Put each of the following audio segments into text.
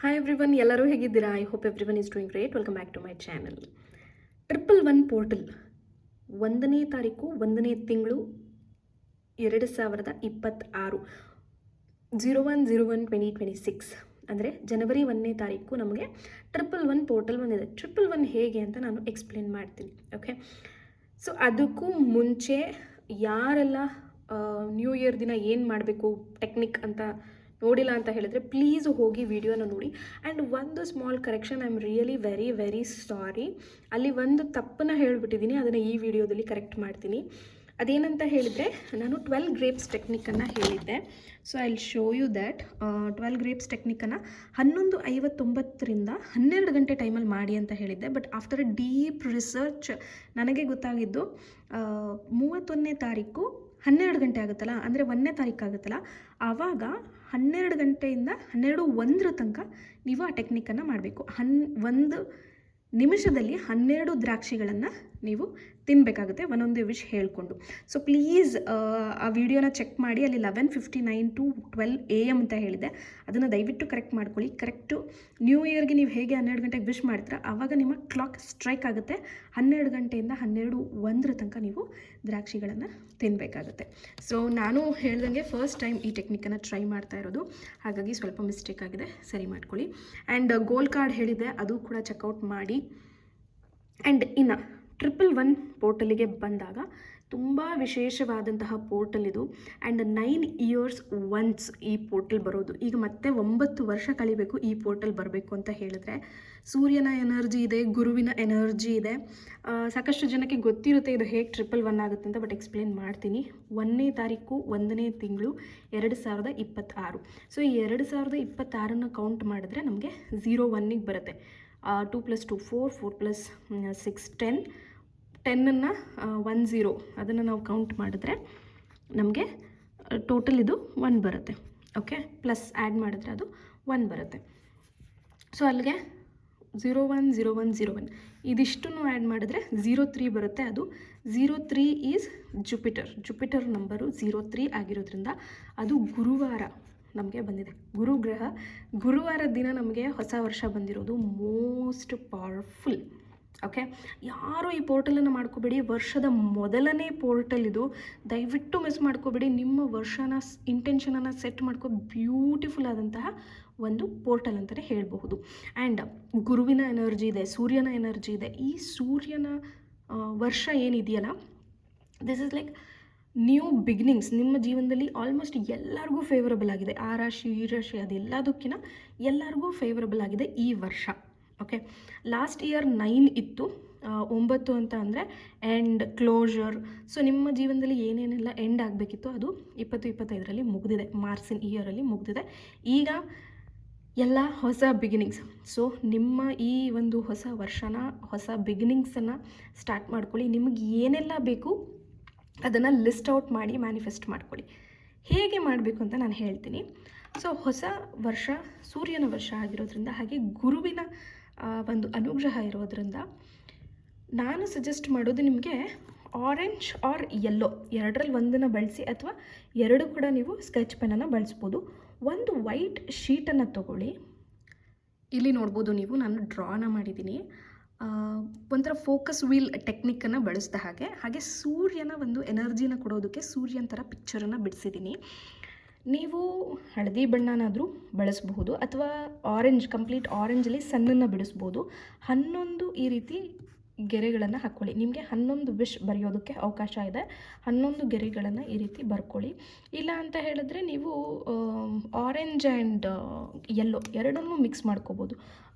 Hi everyone, ಎಲ್ಲರೂ ಹೇಗಿದ್ದೀರಾ? I hope everyone is doing great. Welcome back to my channel. 111 portal 1ನೇ ತಾರೀಕು 1ನೇ ತಿಂಗಳು 2026 01/01/2026 ಅಂದರೆ ಜನವರಿ 1ನೇ ತಾರೀಕು ನಮಗೆ 111 ಪೋರ್ಟಲ್ ಬಂದಿದೆ. 111 ಹೇಗೆ ಅಂತ ನಾನು ಎಕ್ಸ್ಪ್ಲೇನ್ ಮಾಡ್ತೀನಿ. ಓಕೆ, ಸೊ ಅದಕ್ಕೂ ಮುಂಚೆ ಯಾರೆಲ್ಲ ನ್ಯೂ ಇಯರ್ ದಿನ ಏನು ಮಾಡಬೇಕು ಟೆಕ್ನಿಕ್ ಅಂತ ನೋಡಿಲ್ಲ ಅಂತ ಹೇಳಿದ್ರೆ ಪ್ಲೀಸ್ ಹೋಗಿ ವಿಡಿಯೋನ ನೋಡಿ. ಆ್ಯಂಡ್ ಒಂದು small correction, I am really very sorry. ಅಲ್ಲಿ ಒಂದು ತಪ್ಪನ್ನು ಹೇಳಿಬಿಟ್ಟಿದ್ದೀನಿ, ಅದನ್ನು ಈ ವಿಡಿಯೋದಲ್ಲಿ ಕರೆಕ್ಟ್ ಮಾಡ್ತೀನಿ. ಅದೇನಂತ ಹೇಳಿದರೆ, ನಾನು 12 ಗ್ರೇಪ್ಸ್ ಟೆಕ್ನಿಕನ್ನು ಹೇಳಿದ್ದೆ. So I will show you that 12 grapes ಟೆಕ್ನಿಕನ್ನು 11:59ರಿಂದ 12 ಗಂಟೆ ಟೈಮಲ್ಲಿ ಮಾಡಿ ಅಂತ ಹೇಳಿದ್ದೆ. ಬಟ್ ಆಫ್ಟರ್ ಡೀಪ್ ರಿಸರ್ಚ್ ನನಗೆ ಗೊತ್ತಾಗಿದ್ದು 31ನೇ ತಾರೀಕು 12 ಗಂಟೆ ಆಗುತ್ತಲ್ಲ, ಅಂದರೆ 1ನೇ ತಾರೀಕು ಆಗುತ್ತಲ್ಲ, ಆವಾಗ 12 ಗಂಟೆಯಿಂದ 12:01 ತನಕ ನೀವು ಆ ಟೆಕ್ನಿಕನ್ನು ಮಾಡಬೇಕು. 1 ನಿಮಿಷದಲ್ಲಿ 12 ದ್ರಾಕ್ಷಿಗಳನ್ನು ನೀವು ತಿನ್ನಬೇಕಾಗುತ್ತೆ, ಒಂದೊಂದೇ ವಿಷ್ ಹೇಳಿಕೊಂಡು. ಸೊ ಪ್ಲೀಸ್ ಆ ವಿಡಿಯೋನ ಚೆಕ್ ಮಾಡಿ. ಅಲ್ಲಿ 11:59 to 12 AM ಅಂತ ಹೇಳಿದೆ, ಅದನ್ನು ದಯವಿಟ್ಟು ಕರೆಕ್ಟ್ ಮಾಡ್ಕೊಳ್ಳಿ. ಕರೆಕ್ಟು ನ್ಯೂ ಇಯರ್ಗೆ ನೀವು ಹೇಗೆ 12 ಗಂಟೆಗೆ ವಿಶ್ ಮಾಡ್ತೀರಾ, ಆವಾಗ ನಿಮ್ಮ ಕ್ಲಾಕ್ ಸ್ಟ್ರೈಕ್ ಆಗುತ್ತೆ. 12 ಗಂಟೆಯಿಂದ 12:01 ತನಕ ನೀವು ದ್ರಾಕ್ಷಿಗಳನ್ನು ತಿನ್ನಬೇಕಾಗುತ್ತೆ. ಸೊ ನಾನು ಹೇಳ್ದಂಗೆ ಫಸ್ಟ್ ಟೈಮ್ ಈ ಟೆಕ್ನಿಕನ್ನು ಟ್ರೈ ಮಾಡ್ತಾ ಇರೋದು, ಹಾಗಾಗಿ ಸ್ವಲ್ಪ ಮಿಸ್ಟೇಕ್ ಆಗಿದೆ, ಸರಿ ಮಾಡ್ಕೊಳ್ಳಿ. ಆ್ಯಂಡ್ ಗೋಲ್ಡ್ ಕಾರ್ಡ್ ಹೇಳಿದೆ, ಅದು ಕೂಡ ಚೆಕ್ಔಟ್ ಮಾಡಿ. ಆ್ಯಂಡ್ ಇನ್ನು 111 ಪೋರ್ಟಲಿಗೆ ಬಂದಾಗ ತುಂಬ ವಿಶೇಷವಾದಂತಹ ಪೋರ್ಟಲ್ ಇದು. ಆ್ಯಂಡ್ 9 years ಒನ್ಸ್ ಈ ಪೋರ್ಟಲ್ ಬರೋದು. ಈಗ ಮತ್ತೆ 9 ವರ್ಷ ಕಳಿಬೇಕು ಈ ಪೋರ್ಟಲ್ ಬರಬೇಕು ಅಂತ ಹೇಳಿದ್ರೆ. ಸೂರ್ಯನ ಎನರ್ಜಿ ಇದೆ, ಗುರುವಿನ ಎನರ್ಜಿ ಇದೆ. ಸಾಕಷ್ಟು ಜನಕ್ಕೆ ಗೊತ್ತಿರುತ್ತೆ ಇದು ಹೇಗೆ 111 ಆಗುತ್ತೆ ಅಂತ, ಬಟ್ ಎಕ್ಸ್ಪ್ಲೇನ್ ಮಾಡ್ತೀನಿ. 1ನೇ ತಾರೀಕು 1ನೇ ತಿಂಗಳು 2026. ಸೊ ಈ 2026 ಕೌಂಟ್ ಮಾಡಿದ್ರೆ ನಮಗೆ 01ಗೆ ಬರುತ್ತೆ. 2 + 2 4, 4 + 6 10, 10ನ್ನು 10 ಅದನ್ನು ನಾವು ಕೌಂಟ್ ಮಾಡಿದ್ರೆ ನಮಗೆ ಟೋಟಲ್ ಇದು 1 ಬರುತ್ತೆ. ಓಕೆ, ಪ್ಲಸ್ ಆ್ಯಡ್ ಮಾಡಿದ್ರೆ ಅದು 1 ಬರುತ್ತೆ. ಸೊ ಅಲ್ಲಿಗೆ 010101 ಇದಿಷ್ಟನ್ನು ಆ್ಯಡ್ ಮಾಡಿದ್ರೆ 03 ಬರುತ್ತೆ. ಅದು 03 ಈಸ್ ಜುಪಿಟರ್ ನಂಬರು 03 ಆಗಿರೋದ್ರಿಂದ ಅದು ಗುರುವಾರ ನಮಗೆ ಬಂದಿದೆ. ಗುರುಗ್ರಹ ಗುರುವಾರ ದಿನ ನಮಗೆ ಹೊಸ ವರ್ಷ ಬಂದಿರೋದು ಮೋಸ್ಟ್ ಪವರ್ಫುಲ್. ಓಕೆ, ಯಾರೂ ಈ ಪೋರ್ಟಲನ್ನು ಮಾಡ್ಕೋಬೇಡಿ. ವರ್ಷದ ಮೊದಲನೇ ಪೋರ್ಟಲ್ ಇದು, ದಯವಿಟ್ಟು ಮಿಸ್ ಮಾಡ್ಕೋಬೇಡಿ. ನಿಮ್ಮ ವರ್ಷನ ಇಂಟೆನ್ಷನನ್ನು ಸೆಟ್ ಮಾಡ್ಕೊ ಬ್ಯೂಟಿಫುಲ್ ಆದಂತಹ ಒಂದು ಪೋರ್ಟಲ್ ಅಂತಲೇ ಹೇಳಬಹುದು. ಆ್ಯಂಡ್ ಗುರುವಿನ ಎನರ್ಜಿ ಇದೆ, ಸೂರ್ಯನ ಎನರ್ಜಿ ಇದೆ. ಈ ಸೂರ್ಯನ ವರ್ಷ ಏನಿದೆಯಲ್ಲ, this is like new beginnings. ನಿಮ್ಮ ಜೀವನದಲ್ಲಿ ಆಲ್ಮೋಸ್ಟ್ ಎಲ್ಲರಿಗೂ ಫೇವರಬಲ್ ಆಗಿದೆ. ಆ ರಾಶಿ ಈ ರಾಶಿ ಅದೆಲ್ಲದಕ್ಕಿಂತ ಎಲ್ಲರಿಗೂ ಫೇವರಬಲ್ ಆಗಿದೆ ಈ ವರ್ಷ. ಓಕೆ, ಲಾಸ್ಟ್ ಇಯರ್ 9 ಇತ್ತು, 9 ಅಂತ ಅಂದರೆ ಎಂಡ್ ಕ್ಲೋಜರ್. ಸೊ ನಿಮ್ಮ ಜೀವನದಲ್ಲಿ ಏನೇನೆಲ್ಲ ಎಂಡ್ ಆಗಬೇಕಿತ್ತು ಅದು 2025ರಲ್ಲಿ ಮುಗಿದಿದೆ, ಮಾರ್ಚಿನ ಇಯರಲ್ಲಿ ಮುಗಿದಿದೆ. ಈಗ ಎಲ್ಲ ಹೊಸ ಬಿಗಿನಿಂಗ್ಸ್. ಸೊ ನಿಮ್ಮ ಈ ಒಂದು ಹೊಸ ವರ್ಷನ, ಹೊಸ ಬಿಗಿನಿಂಗ್ಸನ್ನು ಸ್ಟಾರ್ಟ್ ಮಾಡ್ಕೊಳ್ಳಿ. ನಿಮಗೆ ಏನೆಲ್ಲ ಬೇಕು ಅದನ್ನು ಲಿಸ್ಟ್ ಔಟ್ ಮಾಡಿ ಮ್ಯಾನಿಫೆಸ್ಟ್ ಮಾಡ್ಕೊಳ್ಳಿ. ಹೇಗೆ ಮಾಡಬೇಕು ಅಂತ ನಾನು ಹೇಳ್ತೀನಿ. ಸೊ ಹೊಸ ವರ್ಷ ಸೂರ್ಯನ ವರ್ಷ ಆಗಿರೋದ್ರಿಂದ, ಹಾಗೆ ಗುರುವಿನ ಒಂದು ಅನುಗ್ರಹ ಇರೋದ್ರಿಂದ ನಾನು ಸಜೆಸ್ಟ್ ಮಾಡೋದು ನಿಮಗೆ ಆರೆಂಜ್ ಆರ್ ಯೆಲ್ಲೋ ಎರಡರಲ್ಲಿ ಒಂದನ್ನು ಬಳಸಿ, ಅಥವಾ ಎರಡು ಕೂಡ ನೀವು ಸ್ಕೆಚ್ ಪೆನ್ನನ್ನು ಬಳಸ್ಬೋದು. ಒಂದು ವೈಟ್ ಶೀಟನ್ನು ತೊಗೊಳ್ಳಿ. ಇಲ್ಲಿ ನೋಡ್ಬೋದು ನೀವು, ನಾನು ಡ್ರಾನ ಮಾಡಿದ್ದೀನಿ. ಒಂಥರ ಫೋಕಸ್ ವೀಲ್ ಟೆಕ್ನಿಕ್ಕನ್ನು ಬಳಸಿದ ಹಾಗೆ ಸೂರ್ಯನ ಒಂದು ಎನರ್ಜಿನ ಕೊಡೋದಕ್ಕೆ ಸೂರ್ಯನ ಥರ ಪಿಕ್ಚರನ್ನು ಬಿಡಿಸಿದ್ದೀನಿ. ನೀವು ಹಳದಿ ಬಣ್ಣನಾದರೂ ಬಳಸಬಹುದು, ಅಥವಾ ಆರೆಂಜ್, ಕಂಪ್ಲೀಟ್ ಆರೆಂಜಲ್ಲಿ ಸನ್ನನ್ನು ಬಿಡಿಸ್ಬೋದು. 11 ಈ ರೀತಿ ಗೆರೆಗಳನ್ನು ಹಾಕ್ಕೊಳ್ಳಿ. ನಿಮಗೆ 11 ವಿಶ್ ಬರೆಯೋದಕ್ಕೆ ಅವಕಾಶ ಇದೆ. 11 ಗೆರೆಗಳನ್ನು ಈ ರೀತಿ ಬರ್ಕೊಳ್ಳಿ. ಇಲ್ಲ ಅಂತ ಹೇಳಿದ್ರೆ ನೀವು ಆರೆಂಜ್ ಆ್ಯಂಡ್ ಯೆಲ್ಲೋ ಎರಡನ್ನೂ ಮಿಕ್ಸ್ ಮಾಡ್ಕೋಬೋದು.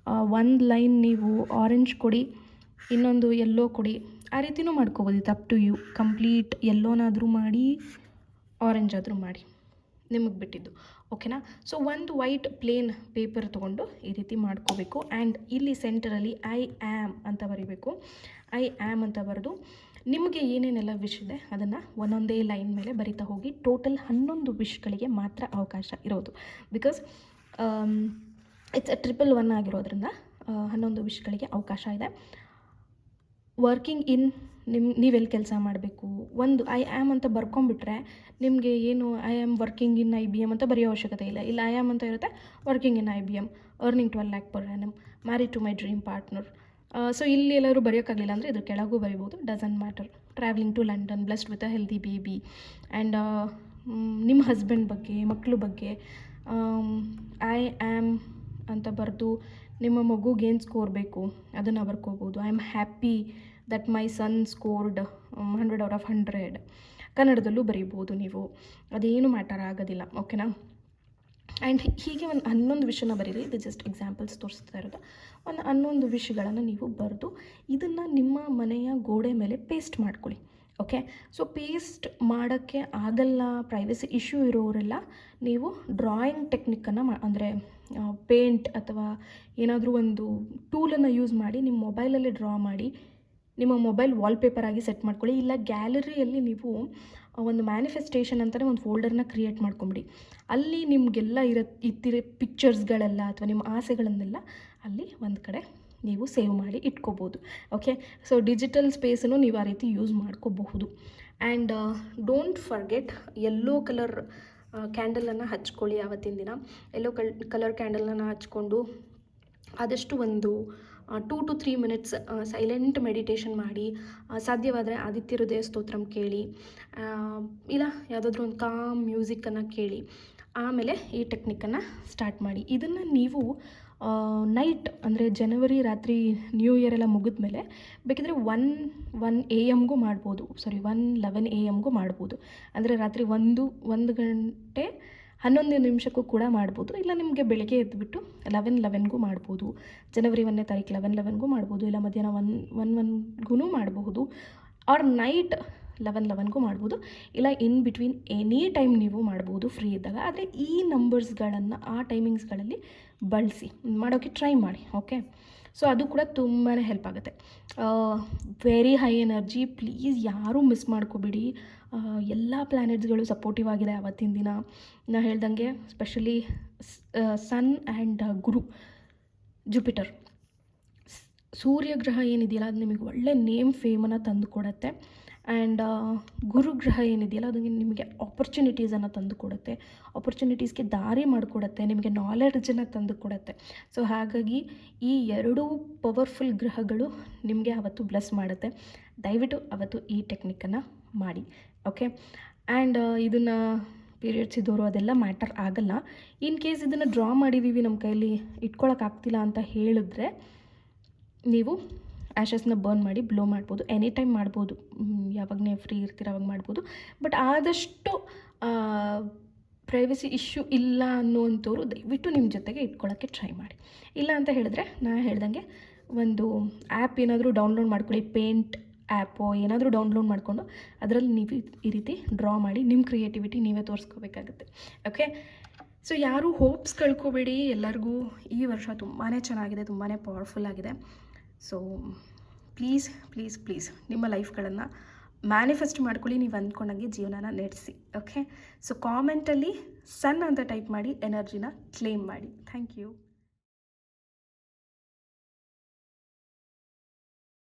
ಒಂದು ಲೈನ್ ನೀವು ಆರೆಂಜ್ ಕೊಡಿ, ಇನ್ನೊಂದು ಯೆಲ್ಲೋ ಕೊಡಿ, ಆ ರೀತಿಯೂ ಮಾಡ್ಕೋಬೋದು. ಇದು ಅಪ್ ಟು ಯು. ಕಂಪ್ಲೀಟ್ ಯೆಲ್ಲೋನಾದರೂ ಮಾಡಿ, ಆರೆಂಜ್ ಆದರೂ ಮಾಡಿ, ನಿಮಗೆ ಬಿಟ್ಟಿದ್ದು. ಓಕೆನಾ? ಸೊ ಒಂದು ವೈಟ್ ಪ್ಲೇನ್ ಪೇಪರ್ ತೊಗೊಂಡು ಈ ರೀತಿ ಮಾಡ್ಕೋಬೇಕು. ಆ್ಯಂಡ್ ಇಲ್ಲಿ ಸೆಂಟರಲ್ಲಿ ಐ ಆ್ಯಮ್ ಅಂತ ಬರೀಬೇಕು. ಐ ಆ್ಯಮ್ ಅಂತ ಬರೆದು ನಿಮಗೆ ಏನೇನೆಲ್ಲ ವಿಶ್ ಇದೆ ಅದನ್ನು ಒಂದೊಂದೇ ಲೈನ್ ಮೇಲೆ ಬರಿತಾ ಹೋಗಿ. ಟೋಟಲ್ 11 ವಿಶ್ಗಳಿಗೆ ಮಾತ್ರ ಅವಕಾಶ ಇರೋದು. ಬಿಕಾಸ್ ಇಟ್ಸ್ 111 ಆಗಿರೋದ್ರಿಂದ 11 ವಿಶ್ಗಳಿಗೆ ಅವಕಾಶ ಇದೆ. ವರ್ಕಿಂಗ್ ಇನ್ ನೀವೆಲ್ಲಿ ಕೆಲಸ ಮಾಡಬೇಕು, ಒಂದು ಐ ಆ್ಯಮ್ ಅಂತ ಬರ್ಕೊಂಬಿಟ್ರೆ ನಿಮಗೆ ಏನು I am working in IBM ಅಂತ ಬರೆಯೋ ಅವಶ್ಯಕತೆ ಇಲ್ಲ. ಇಲ್ಲ ಐ ಆಮ್ ಅಂತ ಇರುತ್ತೆ, working in IBM, earning 12 lakh per annum, married to my dream partner. So ಇಲ್ಲಿ ಎಲ್ಲರೂ ಬರೆಯೋಕ್ಕಾಗಲಿಲ್ಲ ಅಂದರೆ ಇದ್ರ ಕೆಳಗೂ ಬರಿಬೋದು, doesn't matter. Travelling to London, blessed with a healthy baby, and ನಿಮ್ಮ ಹಸ್ಬೆಂಡ್ ಬಗ್ಗೆ, ಮಕ್ಕಳ ಬಗ್ಗೆ ಐ ಆ್ಯಮ್ ಅಂತ ಬರೆದು ನಿಮ್ಮ ಮಗುಗೆ ಏನು ಸ್ಕೋರ್ ಬೇಕು ಅದನ್ನು ಬರ್ಕೋಬೋದು. I am happy that my son scored 100 out of 100. ಕನ್ನಡದಲ್ಲೂ ಬರೀಬೋದು ನೀವು, ಅದೇನು ಮ್ಯಾಟರ್ ಆಗೋದಿಲ್ಲ, ಓಕೆನಾ. ಆ್ಯಂಡ್ ಹೀಗೆ ಒಂದು 11 ವಿಷಯನ ಬರೀರಿ. ಇದು ಜಸ್ಟ್ ಎಕ್ಸಾಂಪಲ್ಸ್ ತೋರಿಸ್ತಾ ಇರೋದು. ಒಂದು 11 ವಿಷಯಗಳನ್ನು ನೀವು ಬರೆದು ಇದನ್ನು ನಿಮ್ಮ ಮನೆಯ ಗೋಡೆ ಮೇಲೆ ಪೇಸ್ಟ್ ಮಾಡ್ಕೊಳ್ಳಿ. ಓಕೆ, ಸೊ ಪೇಸ್ಟ್ ಮಾಡೋಕ್ಕೆ ಆಗಲ್ಲ, ಪ್ರೈವಸಿ ಇಶ್ಯೂ ಇರೋರೆಲ್ಲ ನೀವು ಡ್ರಾಯಿಂಗ್ ಟೆಕ್ನಿಕ್ಕನ್ನು ಅಂದರೆ ಪೇಂಟ್ ಅಥವಾ ಏನಾದರೂ ಒಂದು ಟೂಲನ್ನು ಯೂಸ್ ಮಾಡಿ ನಿಮ್ಮ ಮೊಬೈಲಲ್ಲಿ ಡ್ರಾ ಮಾಡಿ ನಿಮ್ಮ ಮೊಬೈಲ್ ವಾಲ್ಪೇಪರ್ ಆಗಿ ಸೆಟ್ ಮಾಡ್ಕೊಳ್ಳಿ. ಇಲ್ಲ ಗ್ಯಾಲರಿಯಲ್ಲಿ ನೀವು ಒಂದು ಮ್ಯಾನಿಫೆಸ್ಟೇಷನ್ ಅಂತಲೇ ಒಂದು ಫೋಲ್ಡರ್ನ ಕ್ರಿಯೇಟ್ ಮಾಡ್ಕೊಂಬಿಡಿ. ಅಲ್ಲಿ ನಿಮಗೆಲ್ಲ ಇತ್ತಿರೋ ಪಿಕ್ಚರ್ಸ್ಗಳೆಲ್ಲ ಅಥವಾ ನಿಮ್ಮ ಆಸೆಗಳನ್ನೆಲ್ಲ ಅಲ್ಲಿ ಒಂದು ಕಡೆ ನೀವು ಸೇವ್ ಮಾಡಿ ಇಟ್ಕೋಬೋದು. ಓಕೆ, ಸೊ ಡಿಜಿಟಲ್ ಸ್ಪೇಸನ್ನು ನೀವು ಆ ರೀತಿ ಯೂಸ್ ಮಾಡ್ಕೋಬಹುದು. And don't forget yellow colour ಕ್ಯಾಂಡಲನ್ನು ಹಚ್ಕೊಳ್ಳಿ. ಆವತ್ತಿನ ದಿನ ಯೆಲ್ಲೋ ಕಲರ್ ಕ್ಯಾಂಡಲನ್ನು ಹಚ್ಕೊಂಡು ಆದಷ್ಟು ಒಂದು 2 to 3 minutes ಸೈಲೆಂಟ್ ಮೆಡಿಟೇಷನ್ ಮಾಡಿ. ಸಾಧ್ಯವಾದರೆ ಆದಿತ್ಯ ಹೃದಯ ಸ್ತೋತ್ರಂ ಕೇಳಿ, ಇಲ್ಲ ಯಾವುದಾದ್ರೂ ಒಂದು ಕಾಮ್ ಮ್ಯೂಸಿಕ್ಕನ್ನು ಕೇಳಿ, ಆಮೇಲೆ ಈ ಟೆಕ್ನಿಕ್ಕನ್ನು ಸ್ಟಾರ್ಟ್ ಮಾಡಿ. ಇದನ್ನು ನೀವು ನೈಟ್ ಅಂದರೆ ಜನವರಿ ರಾತ್ರಿ ನ್ಯೂ ಇಯರ್ ಎಲ್ಲ ಮುಗಿದ ಮೇಲೆ ಬೇಕಿದ್ರೆ 1 AM ಮಾಡ್ಬೋದು, 1:11 AM ಮಾಡ್ಬೋದು. ಅಂದರೆ ರಾತ್ರಿ 1 ಗಂಟೆ 11 ನಿಮಿಷಕ್ಕೂ ಕೂಡ ಮಾಡ್ಬೋದು. ಇಲ್ಲ ನಿಮಗೆ ಬೆಳಗ್ಗೆ ಎದ್ದುಬಿಟ್ಟು 11:11 ಮಾಡ್ಬೋದು. ಜನವರಿ 1ನೇ ತಾರೀಕು 11:11 ಮಾಡ್ಬೋದು. ಇಲ್ಲ ಮಧ್ಯಾಹ್ನ 1:01 ಮಾಡಬಹುದು. ಆರ್ ನೈಟ್ 11:11 ಮಾಡ್ಬೋದು. ಇಲ್ಲ ಇನ್ ಬಿಟ್ವೀನ್ ಎನಿ ಟೈಮ್ ನೀವು ಮಾಡ್ಬೋದು ಫ್ರೀ ಇದ್ದಾಗ. ಆದರೆ ಈ ನಂಬರ್ಸ್ಗಳನ್ನು ಆ ಟೈಮಿಂಗ್ಸ್ಗಳಲ್ಲಿ ಬಳಸಿ ಮಾಡೋಕ್ಕೆ ಟ್ರೈ ಮಾಡಿ. ಓಕೆ, ಸೊ ಅದು ಕೂಡ ತುಂಬಾ ಹೆಲ್ಪ್ ಆಗುತ್ತೆ. ವೆರಿ ಹೈ ಎನರ್ಜಿ, ಪ್ಲೀಸ್ ಯಾರೂ ಮಿಸ್ ಮಾಡ್ಕೋಬೇಡಿ. ಎಲ್ಲ ಪ್ಲ್ಯಾನೆಟ್ಸ್ಗಳು ಸಪೋರ್ಟಿವ್ ಆಗಿದೆ ಆವತ್ತಿನ ದಿನ. ನಾ ಹೇಳ್ದಂಗೆ specially sun and Guru, Jupiter, ಸೂರ್ಯಗ್ರಹ ಏನಿದೆಯಲ್ಲ ಅದು ನಿಮಗೆ ಒಳ್ಳೆ ನೇಮ್ ಫೇಮನ್ನು ತಂದು ಕೊಡುತ್ತೆ. ಆ್ಯಂಡ್ ಗುರುಗ್ರಹ ಏನಿದೆಯಲ್ಲ ಅದು ನಿಮಗೆ ಆಪರ್ಚುನಿಟೀಸನ್ನು ತಂದು ಕೊಡುತ್ತೆ, ಆಪರ್ಚುನಿಟೀಸ್ಗೆ ದಾರಿ ಮಾಡಿಕೊಡುತ್ತೆ, ನಿಮಗೆ ನಾಲೆಡ್ಜನ್ನು ತಂದು ಕೊಡುತ್ತೆ. ಸೊ ಹಾಗಾಗಿ ಈ 2 ಪವರ್ಫುಲ್ ಗ್ರಹಗಳು ನಿಮಗೆ ಅವತ್ತು ಬ್ಲೆಸ್ ಮಾಡುತ್ತೆ. ದಯವಿಟ್ಟು ಅವತ್ತು ಈ ಟೆಕ್ನಿಕ್ಕನ್ನು ಮಾಡಿ. ಓಕೆ, ಆ್ಯಂಡ್ ಇದನ್ನು ಪೀರಿಯಡ್ಸ್ ಇದ್ದವರು ಅದೆಲ್ಲ ಮ್ಯಾಟರ್ ಆಗಲ್ಲ. ಇನ್ ಕೇಸ್ ಇದನ್ನು ಡ್ರಾ ಮಾಡಿದ್ದೀವಿ ನಮ್ಮ ಕೈಯಲ್ಲಿ ಇಟ್ಕೊಳ್ಳೋಕ್ಕಾಗ್ತಿಲ್ಲ ಅಂತ ಹೇಳಿದ್ರೆ ನೀವು ಆ್ಯಶಸ್ನ ಬರ್ನ್ ಮಾಡಿ ಬ್ಲೋ ಮಾಡ್ಬೋದು. ಎನಿ ಟೈಮ್ ಮಾಡ್ಬೋದು, ಯಾವಾಗ ನೀವು ಫ್ರೀ ಇರ್ತೀರ ಅವಾಗ ಮಾಡ್ಬೋದು. ಬಟ್ ಆದಷ್ಟು ಪ್ರೈವಸಿ ಇಶ್ಯೂ ಇಲ್ಲ ಅನ್ನುವಂಥವ್ರು ದಯವಿಟ್ಟು ನಿಮ್ಮ ಜೊತೆಗೆ ಇಟ್ಕೊಳ್ಳೋಕ್ಕೆ ಟ್ರೈ ಮಾಡಿ. ಇಲ್ಲ ಅಂತ ಹೇಳಿದ್ರೆ ನಾನು ಹೇಳ್ದಂಗೆ ಒಂದು ಆ್ಯಪ್ ಏನಾದರೂ ಡೌನ್ಲೋಡ್ ಮಾಡ್ಕೊಳ್ಳಿ, ಪೇಂಟ್ ಆ್ಯಪೋ ಏನಾದರೂ ಡೌನ್ಲೋಡ್ ಮಾಡಿಕೊಂಡು ಅದರಲ್ಲಿ ನೀವು ಈ ರೀತಿ ಡ್ರಾ ಮಾಡಿ ನಿಮ್ಮ ಕ್ರಿಯೇಟಿವಿಟಿ ನೀವೇ ತೋರಿಸ್ಕೋಬೇಕಾಗುತ್ತೆ. ಓಕೆ, ಸೊ ಯಾರೂ ಹೋಪ್ಸ್ ಕಳ್ಕೊಬೇಡಿ. ಎಲ್ಲರಿಗೂ ಈ ವರ್ಷ ತುಂಬಾ ಚೆನ್ನಾಗಿದೆ, ತುಂಬಾ ಪವರ್ಫುಲ್ ಆಗಿದೆ. ಸೊ ಪ್ಲೀಸ್ ಪ್ಲೀಸ್ ಪ್ಲೀಸ್ ನಿಮ್ಮ ಲೈಫ್ಗಳನ್ನು ಮ್ಯಾನಿಫೆಸ್ಟ್ ಮಾಡ್ಕೊಳ್ಳಿ, ನೀವು ಅಂದ್ಕೊಂಡಂಗೆ ಜೀವನನ ನಡೆಸಿ. ಓಕೆ, ಸೊ ಕಾಮೆಂಟಲ್ಲಿ ಸನ್ ಅಂತ ಟೈಪ್ ಮಾಡಿ ಎನರ್ಜಿನ ಕ್ಲೇಮ್ ಮಾಡಿ. Thank you.